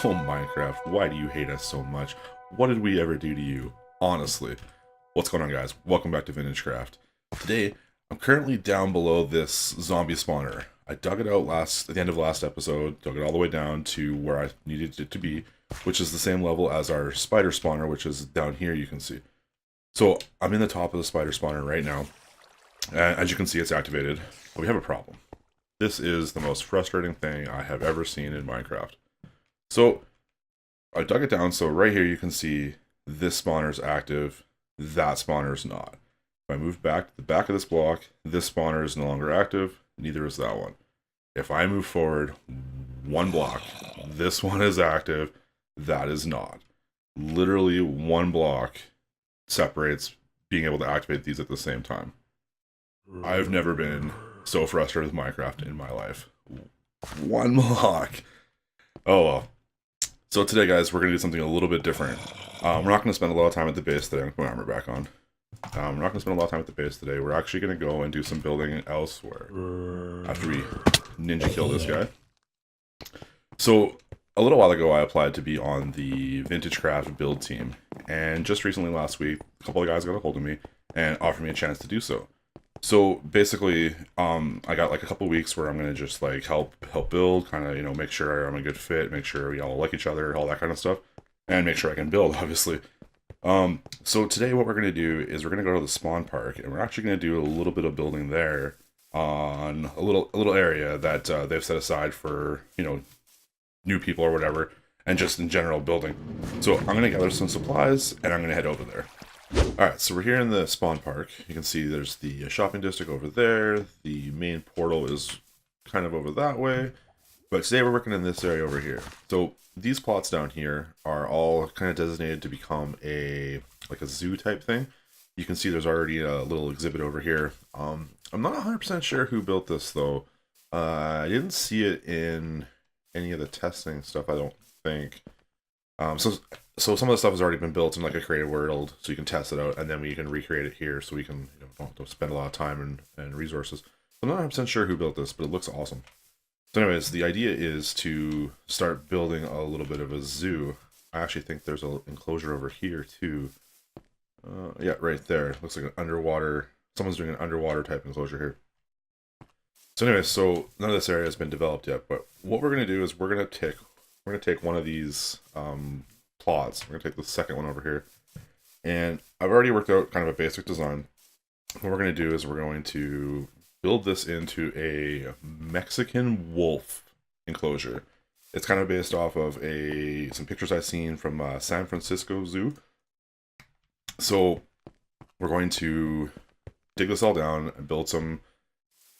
Oh, Minecraft, why do you hate us so much? What did we ever do to you? Honestly. What's going on, guys? Welcome back to VintageCraft. Today, I'm currently down below this zombie spawner. I dug it out at the end of last episode, dug it all the way down to where I needed it to be, which is the same level as our spider spawner, which is down here, you can see. So, I'm in the top of the spider spawner right now. As you can see, it's activated. But we have a problem. This is the most frustrating thing I have ever seen in Minecraft. So, I dug it down, so right here you can see this spawner is active, that spawner is not. If I move back to the back of this block, this spawner is no longer active, neither is that one. If I move forward one block, this one is active, that is not. Literally one block separates being able to activate these at the same time. I've never been so frustrated with Minecraft in my life. One block. Oh well. So today, guys, we're going to do something a little bit different. We're not going to spend a lot of time at the base today. I'm putting my armor back on. We're not going to spend a lot of time at the base today. We're actually going to go and do some building elsewhere after we ninja kill this guy. So, a little while ago, I applied to be on the VintageCraft build team. And just recently, last week, a couple of guys got a hold of me and offered me a chance to do so. So basically, I got like a couple weeks where I'm gonna just like help build, kind of make sure I'm a good fit, make sure we all like each other, all that kind of stuff, and make sure I can build, obviously. So today what we're gonna do is we're gonna go to the spawn park, and we're actually gonna do a little bit of building there on a little area that they've set aside for new people or whatever, and just in general building. So I'm gonna gather some supplies, and I'm gonna head over there. Alright, so we're here in the spawn park. You can see there's the shopping district over there. The main portal is kind of over that way. But today we're working in this area over here. So these plots down here are all kind of designated to become a zoo type thing. You can see there's already a little exhibit over here. I'm not 100% sure who built this though. I didn't see it in any of the testing stuff, I don't think. So some of the stuff has already been built in like a creative world, so you can test it out, and then we can recreate it here, so we can don't spend a lot of time and resources. I'm not 100% sure who built this, but it looks awesome. So anyways, the idea is to start building a little bit of a zoo. I actually think there's an enclosure over here too. Yeah, right there. Looks like an underwater. Someone's doing an underwater type enclosure here. So anyways, so none of this area has been developed yet, but what we're gonna do is we're gonna take one of these plots. We're gonna take the second one over here, and I've already worked out kind of a basic design. What we're gonna do is we're going to build this into a Mexican wolf enclosure. It's kind of based off of some pictures I've seen from San Francisco Zoo. So we're going to dig this all down and build some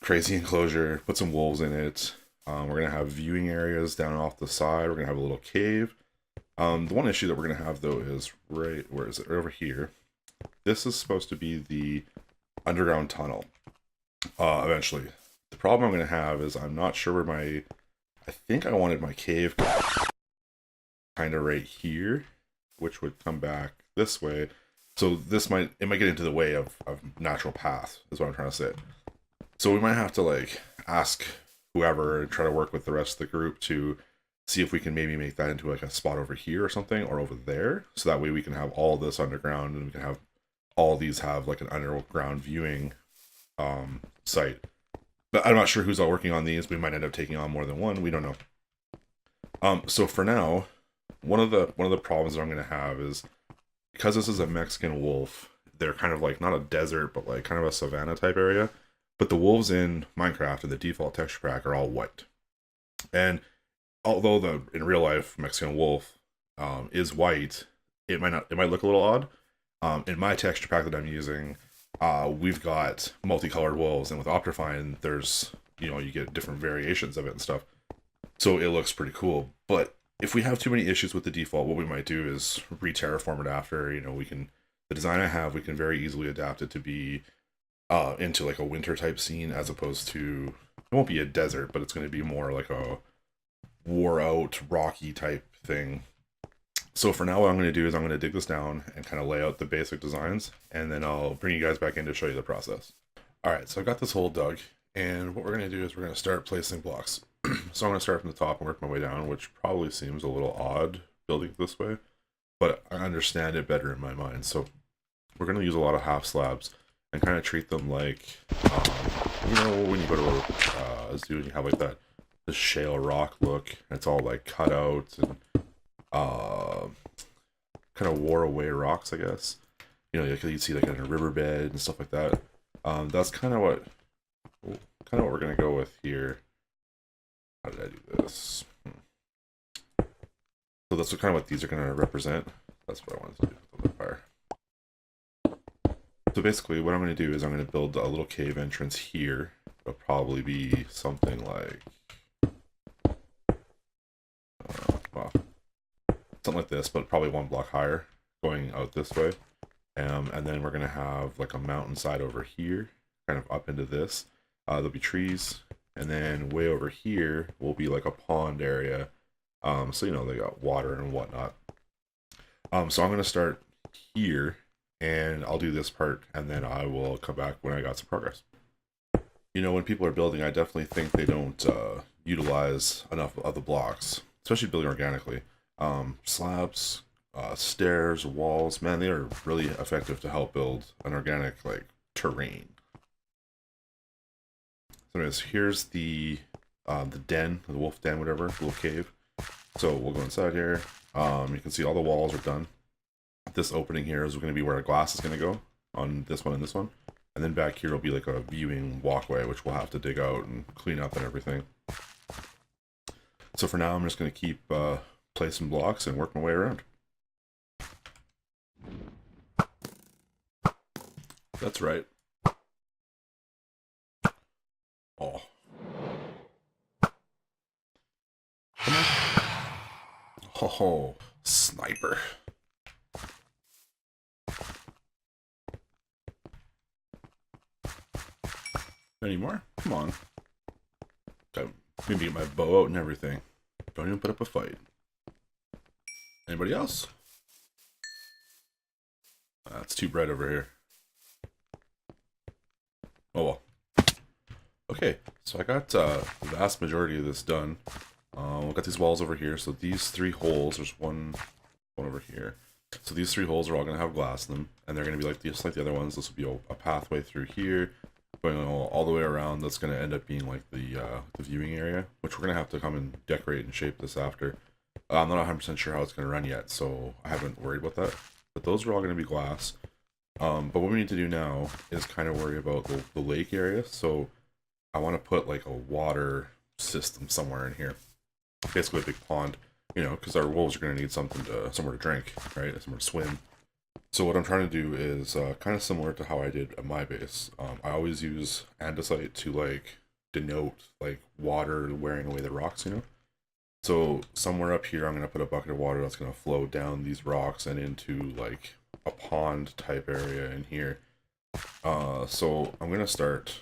crazy enclosure, put some wolves in it. We're going to have viewing areas down off the side. We're going to have a little cave. The one issue that we're going to have, though, is right over here. This is supposed to be the underground tunnel, eventually. The problem I'm going to have is I'm not sure where I think I wanted my cave kind of right here, which would come back this way. So it might get into the way of natural path, is what I'm trying to say. So we might have to, ask whoever and try to work with the rest of the group to see if we can maybe make that into a spot over here or something, or over there, so that way we can have all this underground, and we can have all these have an underground viewing site. But I'm not sure who's all working on these. We might end up taking on more than one. We don't know. So for now, one of the problems that I'm going to have is, because this is a Mexican wolf, they're kind of not a desert, but kind of a savanna type area. But the wolves in Minecraft and the default texture pack are all white. And although in real life Mexican wolf is white, it might look a little odd. In my texture pack that I'm using, we've got multicolored wolves, and with Optifine, there's you get different variations of it and stuff. So it looks pretty cool. But if we have too many issues with the default, what we might do is re-terraform it after. The design I have, we can very easily adapt it to be into a winter type scene, as opposed to, it won't be a desert, but it's going to be more like a wore out rocky type thing. So for now, what I'm going to do is I'm going to dig this down and kind of lay out the basic designs, and then I'll bring you guys back in to show you the process. Alright, so I've got this hole dug, and what we're going to do is we're going to start placing blocks. So I'm going to start from the top and work my way down, which probably seems a little odd building it this way, but I understand it better in my mind. So we're going to use a lot of half slabs and kind of treat them like, you know, when you go to a zoo and you have like that this shale rock look, and it's all like cut out and kind of wore away rocks, I guess. You know, you see like in a riverbed and stuff like that. That's kind of what we're gonna go with here. How did I do this? So that's kind of what these are gonna represent. That's what I wanted to do with the fire. So basically, what I'm gonna do is I'm gonna build a little cave entrance here. It'll probably be something like, well, something like this, but probably 1 block higher, going out this way. And then we're gonna have like a mountainside over here, kind of up into this. There'll be trees, and then way over here will be like a pond area. So you know, they got water and whatnot. So I'm gonna start here, and I'll do this part, and then I will come back when I got some progress. You know, when people are building, I definitely think they don't utilize enough of the blocks, especially building organically. Slabs, stairs, walls, man, they are really effective to help build an organic like terrain. So anyways, here's the den, the wolf den, whatever, the little cave. So we'll go inside here. You can see all the walls are done. This opening here is going to be where our glass is going to go on this one and this one. And then back here will be like a viewing walkway, which we'll have to dig out and clean up and everything. So for now, I'm just going to keep placing blocks and work my way around. That's right. Oh. Come on. Oh, sniper. Any more? Come on. Got maybe get my bow out and everything. Don't even put up a fight. Anybody else? It's too bright over here. Oh well. Okay, so I got the vast majority of this done. We've got these walls over here. So these 3 holes, there's one over here. So these 3 holes are all going to have glass in them, and they're going to be like just like the other ones. This will be a pathway through here, going all the way around. That's going to end up being like the viewing area, which we're going to have to come and decorate and shape this after. I'm not 100% sure how it's going to run yet, so I haven't worried about that. But those are all going to be glass. But what we need to do now is kind of worry about the lake area. So I want to put like a water system somewhere in here. Basically a big pond, you know, because our wolves are going to need somewhere to drink, right? Somewhere to swim. So what I'm trying to do is kind of similar to how I did at my base. I always use andesite to like denote like water wearing away the rocks, you know? So somewhere up here, I'm going to put a bucket of water that's going to flow down these rocks and into like a pond type area in here. So I'm going to start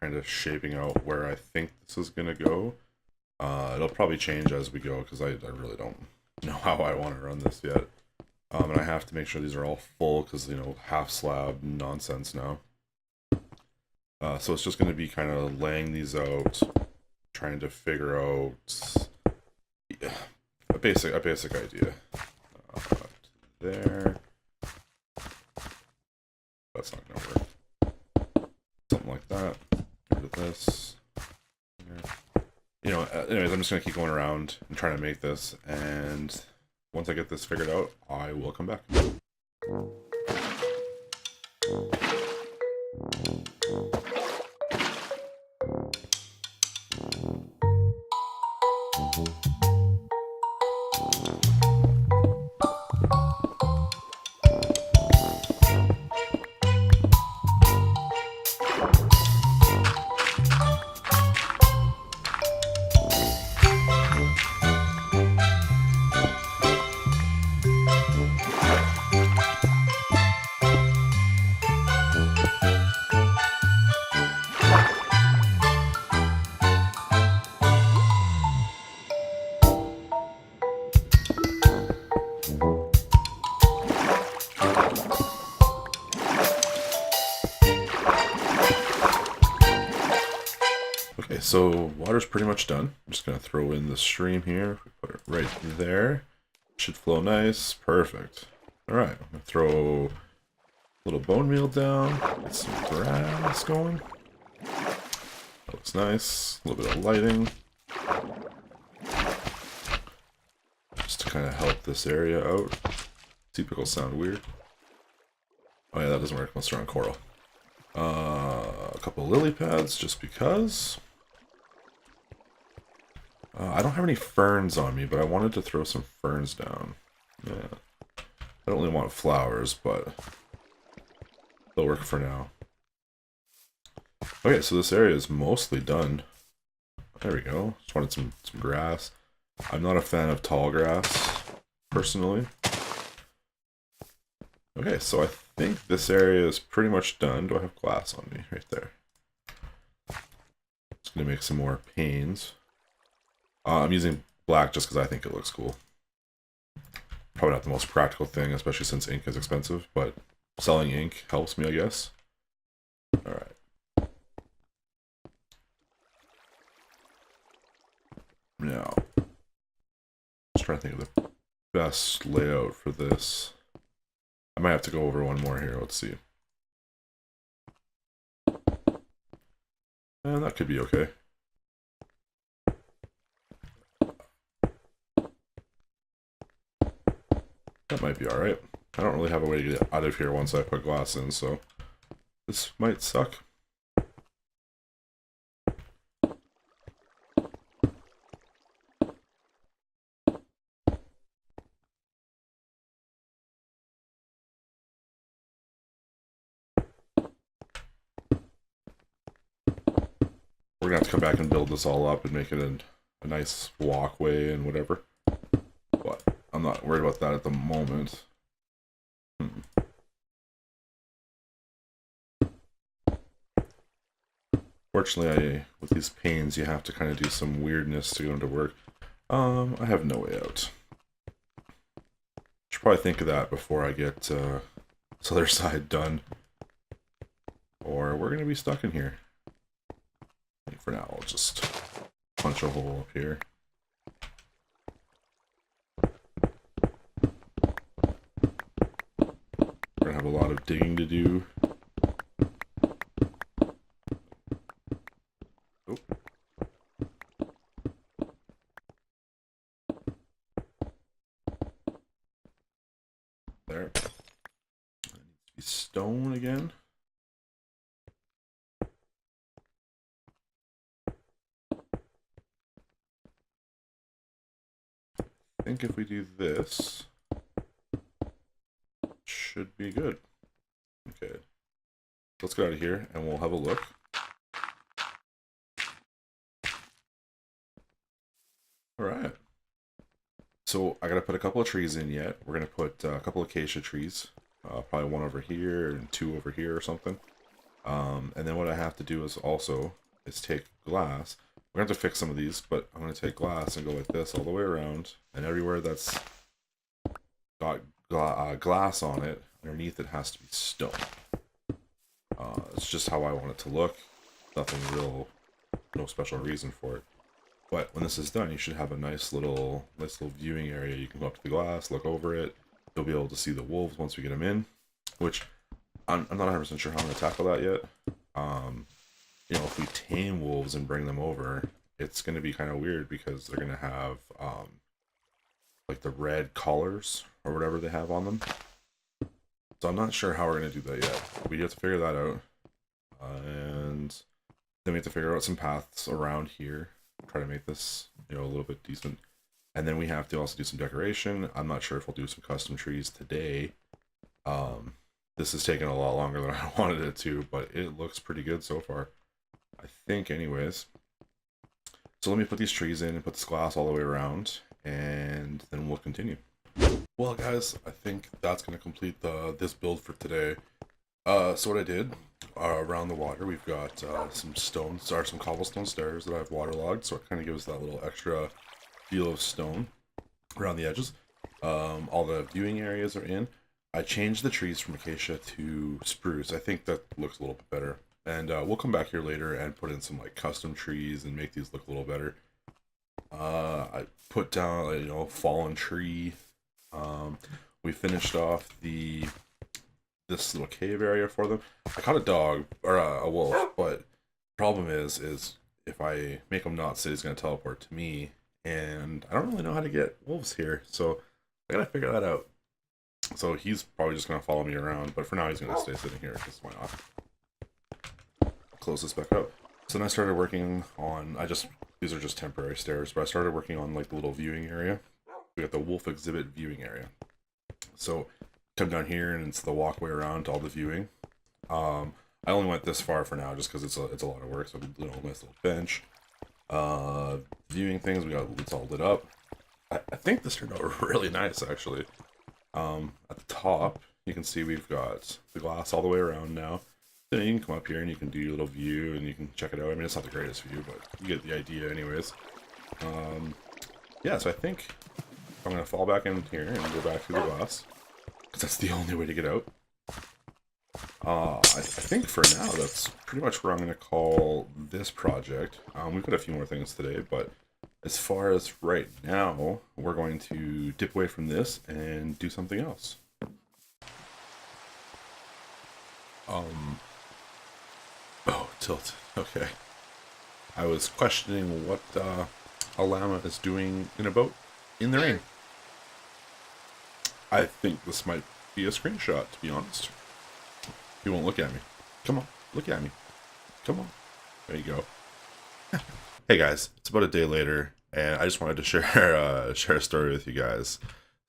kind of shaping out where I think this is going to go. It'll probably change as we go because I really don't know how I want to run this yet. And I have to make sure these are all full because, you know, half slab nonsense now. So it's just going to be kind of laying these out, trying to figure out a basic idea. There. That's not going to work. Something like that. Get rid of this. You know, anyways, I'm just going to keep going around and trying to make this, and once I get this figured out, I will come back. Okay, so water's pretty much done. I'm just gonna throw in the stream here. Put it right there. Should flow nice. Perfect. Alright, I'm gonna throw a little bone meal down. Get some grass going. That looks nice. A little bit of lighting. Just to kind of help this area out. Typical sound weird. Oh yeah, that doesn't work unless they're on coral. A couple of lily pads, just because. I don't have any ferns on me, but I wanted to throw some ferns down. Yeah. I don't really want flowers, but they'll work for now. Okay, so this area is mostly done. There we go. Just wanted some grass. I'm not a fan of tall grass, personally. Okay, so I think this area is pretty much done. Do I have glass on me? Right there. Just gonna make some more panes. I'm using black just because I think it looks cool. Probably not the most practical thing, especially since ink is expensive, but selling ink helps me, I guess. Alright. Now, just trying to think of the best layout for this. I might have to go over one more here, let's see. And that could be okay. That might be alright. I don't really have a way to get out of here once I put glass in, so this might suck. We're gonna have to come back and build this all up and make it a nice walkway and whatever. But I'm not worried about that at the moment. Fortunately, with these panes, you have to kind of do some weirdness to go into work. I have no way out. Should probably think of that before I get this other side done. Or we're gonna be stuck in here. For now, I'll just punch a hole up here. We're gonna have a lot of digging to do. Oh. There. It needs to be stone again. I think if we do this, it should be good. Okay. Let's get out of here and we'll have a look. Alright. So I gotta put a couple of trees in yet. We're gonna put a couple of acacia trees. Probably one over here and two over here or something. And then what I have to do is take glass. We're going to have to fix some of these, but I'm going to take glass and go like this all the way around. And everywhere that's got glass on it, underneath it has to be stone. It's just how I want it to look. Nothing real, no special reason for it. But when this is done, you should have a nice little viewing area. You can go up to the glass, look over it. You'll be able to see the wolves once we get them in, which I'm not 100% sure how I'm going to tackle that yet. You know, if we tame wolves and bring them over, it's going to be kind of weird because they're going to have, like the red collars or whatever they have on them. So I'm not sure how we're going to do that yet. We have to figure that out. And then we have to figure out some paths around here. Try to make this, you know, a little bit decent. And then we have to also do some decoration. I'm not sure if we'll do some custom trees today. This is taking a lot longer than I wanted it to, but it looks pretty good so far. I think anyways. So let me put these trees in and put this glass all the way around, and then we'll continue. Well guys, I think that's going to complete this build for today. So what I did, around the water, we've got some stones, or some cobblestone stairs that I've waterlogged, so it kind of gives that little extra feel of stone around the edges. All the viewing areas are in. I changed the trees from acacia to spruce. I think that looks a little bit better. And we'll come back here later and put in some like custom trees and make these look a little better. I put down fallen tree. We finished off this little cave area for them. I caught a dog or a wolf, but the problem is if I make him not sit, he's gonna teleport to me, and I don't really know how to get wolves here, so I gotta figure that out. So he's probably just gonna follow me around, but for now he's gonna stay sitting here because why not? Close this back up. So then I started working on, these are just temporary stairs, but I started working on like the little viewing area. We got the wolf exhibit viewing area. So come down here and it's the walkway around to all the viewing. I only went this far for now just because it's a lot of work. So nice little bench. Viewing things, it's all lit up. I think this turned out really nice actually. At the top, you can see we've got the glass all the way around now. Then you can come up here and you can do your little view and you can check it out. I mean, it's not the greatest view, but you get the idea anyways. Yeah, so I think I'm going to fall back in here and go back through the glass, because that's the only way to get out. I think for now, that's pretty much where I'm going to call this project. We've got a few more things today, but as far as right now, we're going to dip away from this and do something else. Oh, tilt. Okay. I was questioning what a llama is doing in a boat in the rain. I think this might be a screenshot, to be honest. He won't look at me. Come on, look at me. Come on. There you go. Hey guys, it's about a day later, and I just wanted to share a story with you guys.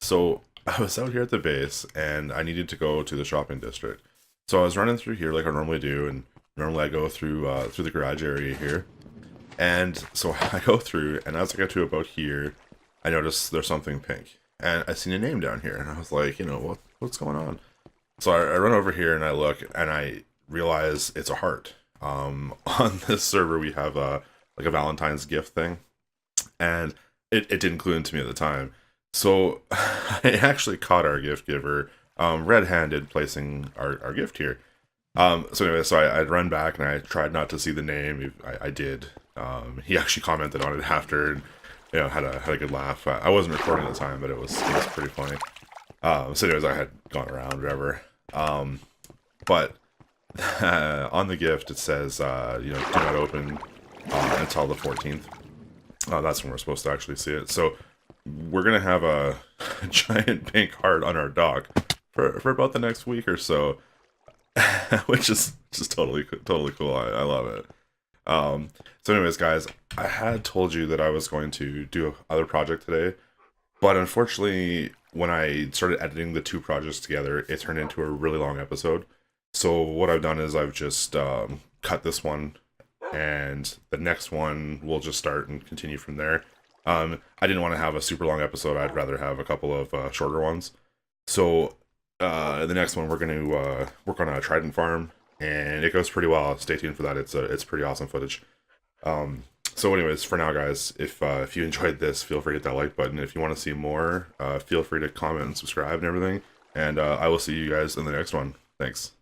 So I was out here at the base, and I needed to go to the shopping district. So I was running through here like I normally do, and normally I go through the garage area here. And so I go through, and as I get to about here, I notice there's something pink. And I seen a name down here, and I was like, what's going on? So I run over here, and I look, and I realize it's a heart. On this server, we have like a Valentine's gift thing, and it didn't clue into me at the time. So I actually caught our gift giver red-handed placing our gift here. So anyway, so I'd run back and I tried not to see the name. I did. He actually commented on it after, and had a good laugh. I wasn't recording at the time, but it was pretty funny. So anyways, I had gone around, whatever. But on the gift it says, do not open until the 14th. That's when we're supposed to actually see it. So we're gonna have a giant pink heart on our dock for about the next week or so. Which is just totally cool. I love it. So anyways, guys, I had told you that I was going to do another project today, but unfortunately, when I started editing the two projects together, it turned into a really long episode. So what I've done is I've just cut this one, and the next one we'll just start and continue from there. I didn't want to have a super long episode. I'd rather have a couple of shorter ones. So the next one we're going to work on a trident farm, and it goes pretty well. Stay tuned for that. It's pretty awesome footage. So anyways, for now, guys, if you enjoyed this, feel free to hit that like button. If you want to see more, feel free to comment and subscribe and everything. And I will see you guys in the next one. Thanks.